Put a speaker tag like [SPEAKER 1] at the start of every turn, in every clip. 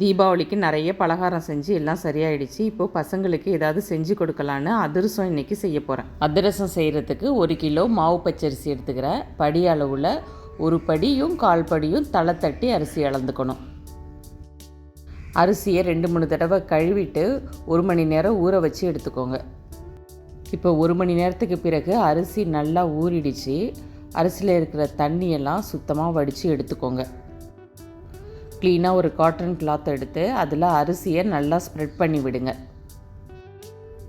[SPEAKER 1] தீபாவளிக்கு நிறைய பலகாரம் செஞ்சு எல்லாம் சரியாயிடுச்சு. இப்போது பசங்களுக்கு ஏதாவது செஞ்சு கொடுக்கலான்னு அதிரசம் இன்றைக்கி செய்ய போகிறேன். அதிரசம் செய்கிறதுக்கு 1 கிலோ மாவு பச்சரிசி எடுத்துக்கிறேன். படி அளவில் 1 படியும் 1/4 படியும் தலை தட்டி அரிசி அளந்துக்கணும். அரிசியை 2-3 தடவை கழுவிட்டு 1 மணி நேரம் ஊற வச்சு எடுத்துக்கோங்க. இப்போ 1 மணி நேரத்துக்கு பிறகு அரிசி நல்லா ஊறிடுச்சு. அரிசியில் இருக்கிற தண்ணியெல்லாம் சுத்தமாக வடித்து எடுத்துக்கோங்க. க்ளீனாக ஒரு காட்டன் கிளாத் எடுத்து அதில் அரிசியை நல்லா ஸ்ப்ரெட் பண்ணி விடுங்க.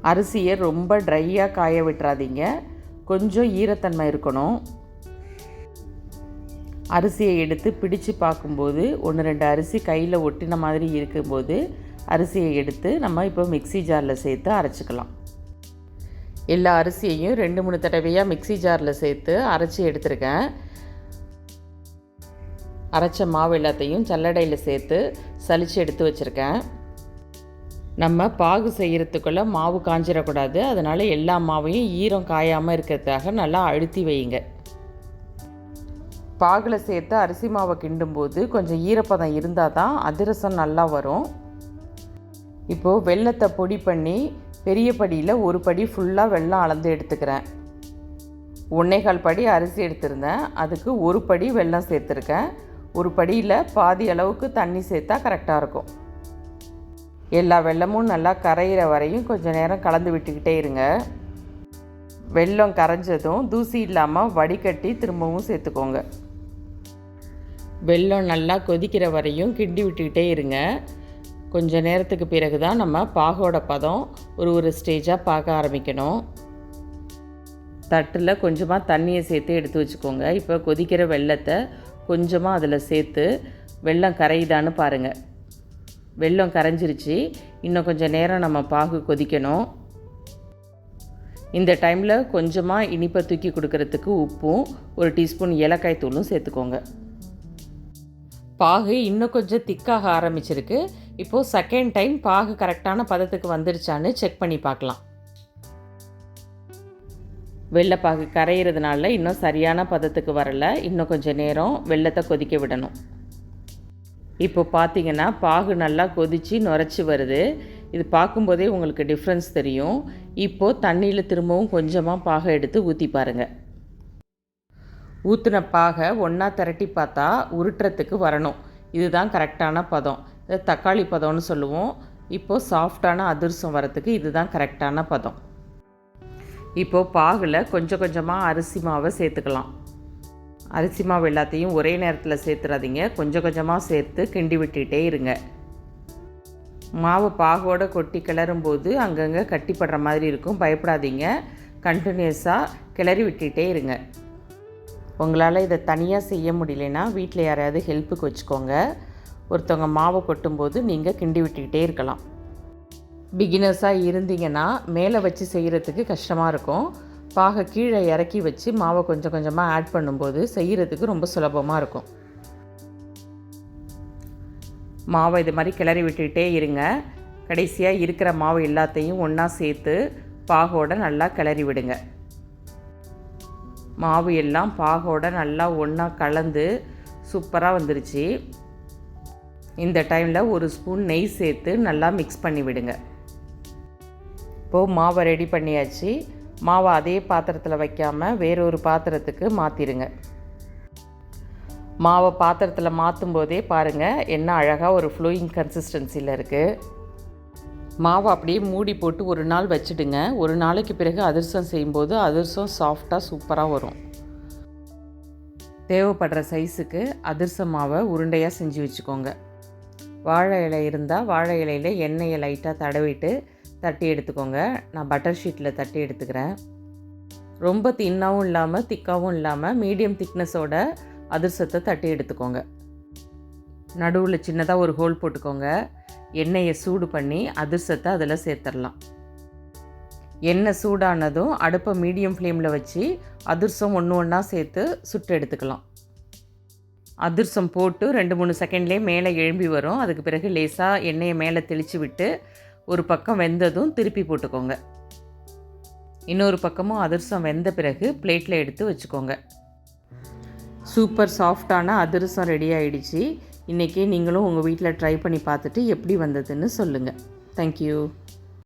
[SPEAKER 1] அரிசியை ரொம்ப ட்ரையாக காய விட்டுறாதீங்க, கொஞ்சம் ஈரத்தன்மை இருக்கணும். அரிசியை எடுத்து பிடிச்சு பார்க்கும்போது 1-2 அரிசி கையில் ஒட்டின மாதிரி இருக்கும்போது அரிசியை எடுத்து நம்ம இப்போ மிக்ஸி ஜாரில் சேர்த்து அரைச்சிக்கலாம். எல்லா அரிசியையும் 2-3 தடவையாக மிக்ஸி ஜாரில் சேர்த்து அரைச்சி எடுத்துருக்கேன். அரைச்ச மாவு எல்லாத்தையும் சல்லடையில் சேர்த்து சலித்து எடுத்து வச்சுருக்கேன். நம்ம பாகு செய்கிறதுக்குள்ளே மாவு காஞ்சிடக்கூடாது, அதனால் எல்லா மாவையும் ஈரம் காயாமல் இருக்கிறதுக்காக நல்லா அழுத்தி வைங்க. பாகில் சேர்த்து அரிசி மாவை கிண்டும்போது கொஞ்சம் ஈரப்பதம் இருந்தால் தான் அதிரசம் நல்லா வரும். இப்போது வெல்லத்தை பொடி பண்ணி பெரிய படியில் 1 படி ஃபுல்லாக வெல்லம் அளந்து எடுத்துக்கிறேன். 1/4 படி அரிசி எடுத்திருந்தேன், அதுக்கு 1 படி வெல்லம் சேர்த்துருக்கேன். 1 படியில் பாதி அளவுக்கு தண்ணி சேர்த்தா கரெக்டாக இருக்கும். எல்லா வெல்லமும் நல்லா கரையிற வரையும் கொஞ்சம் நேரம் கலந்து விட்டுக்கிட்டே இருங்க. வெல்லம் கரைஞ்சதும் தூசி இல்லாமல் வடிகட்டி திரும்பவும் சேர்த்துக்கோங்க. வெல்லம் நல்லா கொதிக்கிற வரையும் கிண்டி விட்டுக்கிட்டே இருங்க. கொஞ்சம் நேரத்துக்கு பிறகு தான் நம்ம பாகோட பதம் ஒரு ஸ்டேஜாக பார்க்க ஆரம்பிக்கணும். தட்டில் கொஞ்சமாக தண்ணியை சேர்த்து எடுத்து வச்சுக்கோங்க. இப்போ கொதிக்கிற வெல்லத்தை கொஞ்சமாக அதில் சேர்த்து வெல்லம் கரையுதான்னு பாருங்கள். வெல்லம் கரைஞ்சிருச்சு. இன்னும் கொஞ்சம் நேரம் நம்ம பாகு கொதிக்கணும். இந்த டைமில் கொஞ்சமாக இனிப்பை தூக்கி கொடுக்கறதுக்கு உப்பும் 1 டீஸ்பூன் ஏலக்காய் தூளும் சேர்த்துக்கோங்க. பாகு இன்னும் கொஞ்சம் திக்காக ஆரம்பிச்சிருக்கு. இப்போது செகண்ட் டைம் பாகு கரெக்டான பதத்துக்கு வந்துருச்சான்னு செக் பண்ணி பார்க்கலாம். வெள்ளைப்பாகு கரையிறதுனால இன்னும் சரியான பதத்துக்கு வரலை. இன்னும் கொஞ்சம் நேரம் வெல்லத்தை கொதிக்க விடணும். இப்போ பார்த்திங்கன்னா பாகு நல்லா கொதித்து நுரைச்சி வருது. இது பார்க்கும்போதே உங்களுக்கு டிஃப்ரென்ஸ் தெரியும். இப்போது தண்ணியில் திரும்பவும் கொஞ்சமாக பாகை எடுத்து ஊற்றி பாருங்கள். ஊற்றின பாகை ஒன்றா திரட்டி பார்த்தா உருட்டுறதுக்கு வரணும். இதுதான் கரெக்டான பதம். இது தக்காளி பதம்னு சொல்லுவோம். இப்போது சாஃப்டான அதிரசம் வரத்துக்கு இதுதான் கரெக்டான பதம். இப்போது பாகில் கொஞ்சம் கொஞ்சமாக அரிசி மாவை சேர்த்துக்கலாம். அரிசி மாவு எல்லாத்தையும் ஒரே நேரத்தில் சேர்த்துறாதீங்க, கொஞ்சம் கொஞ்சமாக சேர்த்து கிண்டி விட்டுகிட்டே இருங்க. மாவு பாகோடு கொட்டி கிளறும்போது அங்கங்கே கட்டிப்படுற மாதிரி இருக்கும், பயப்படாதீங்க. கண்டினியூஸாக கிளறி விட்டுகிட்டே இருங்க. உங்களால் இதை தனியாக செய்ய முடியலன்னா வீட்டில் யாரையாவது ஹெல்ப்புக்கு வச்சுக்கோங்க. ஒருத்தவங்க மாவை கொட்டும்போது நீங்கள் கிண்டி விட்டுக்கிட்டே இருக்கலாம். பிகினர்ஸாக இருந்தீங்கன்னா மேலே வச்சு செய்கிறதுக்கு கஷ்டமாக இருக்கும். பாகை கீழே இறக்கி வச்சு மாவை கொஞ்சம் கொஞ்சமாக ஆட் பண்ணும்போது செய்கிறதுக்கு ரொம்ப சுலபமாக இருக்கும். மாவை இது மாதிரி கிளறி விட்டுக்கிட்டே இருங்க. கடைசியாக இருக்கிற மாவு எல்லாத்தையும் ஒன்றா சேர்த்து பாகோட நல்லா கிளறி விடுங்க. மாவு எல்லாம் பாகோட நல்லா ஒன்றா கலந்து சூப்பராக வந்துருச்சு. இந்த டைமில் 1 ஸ்பூன் நெய் சேர்த்து நல்லா மிக்ஸ் பண்ணி விடுங்க. இப்போது மாவை ரெடி பண்ணியாச்சு. மாவை அதே பாத்திரத்தில் வைக்காமல் வேறொரு பாத்திரத்துக்கு மாற்றிடுங்க. மாவை பாத்திரத்தில் மாற்றும் போதே பாருங்கள் என்ன அழகாக ஒரு ஃப்ளோயிங் கன்சிஸ்டன்சியில் இருக்குது. மாவை அப்படியே மூடி போட்டு 1 நாள் வச்சுடுங்க. 1 நாளைக்கு பிறகு அதிரசம் செய்யும்போது அதிரசம் சாஃப்டாக சூப்பராக வரும். தேவைப்படுற சைஸுக்கு அதிரசம் மாவை உருண்டையாக செஞ்சு வச்சுக்கோங்க. வாழை இலை இருந்தால் வாழை இலையில் எண்ணெயை லைட்டாக தடவிட்டு தட்டி எடுத்துக்கோங்க. நான் பட்டர் ஷீட்டில் தட்டி எடுத்துக்கிறேன். ரொம்ப தின்னாகவும் இல்லாமல் திக்காகவும் இல்லாமல் மீடியம் திக்னஸோட அதிரசத்தை தட்டி எடுத்துக்கோங்க. நடுவில் சின்னதாக ஒரு ஹோல் போட்டுக்கோங்க. எண்ணெயை சூடு பண்ணி அதிரசத்தை அதில் சேர்த்துடலாம். எண்ணெய் சூடானதும் அடுப்பை மீடியம் ஃப்ளேமில் வச்சு அதிரசம் ஒன்றா சேர்த்து சுட்டு எடுத்துக்கலாம். அதிரசம் போட்டு 2-3 செகண்ட்லேயே மேலே எழும்பி வரும். அதுக்கு பிறகு லேசாக எண்ணெயை மேலே தெளித்து விட்டு ஒரு பக்கம் வெந்ததும் திருப்பி போட்டுக்கோங்க. இன்னொரு பக்கமும் அதிரசம் வெந்த பிறகு பிளேட்டில் எடுத்து வச்சுக்கோங்க. சூப்பர் சாஃப்டான அதிரசம் ரெடி ஆகிடுச்சு. இன்றைக்கி நீங்களும் உங்கள் வீட்டில் ட்ரை பண்ணி பார்த்துட்டு எப்படி வந்ததுன்னு சொல்லுங்கள். தேங்க்யூ.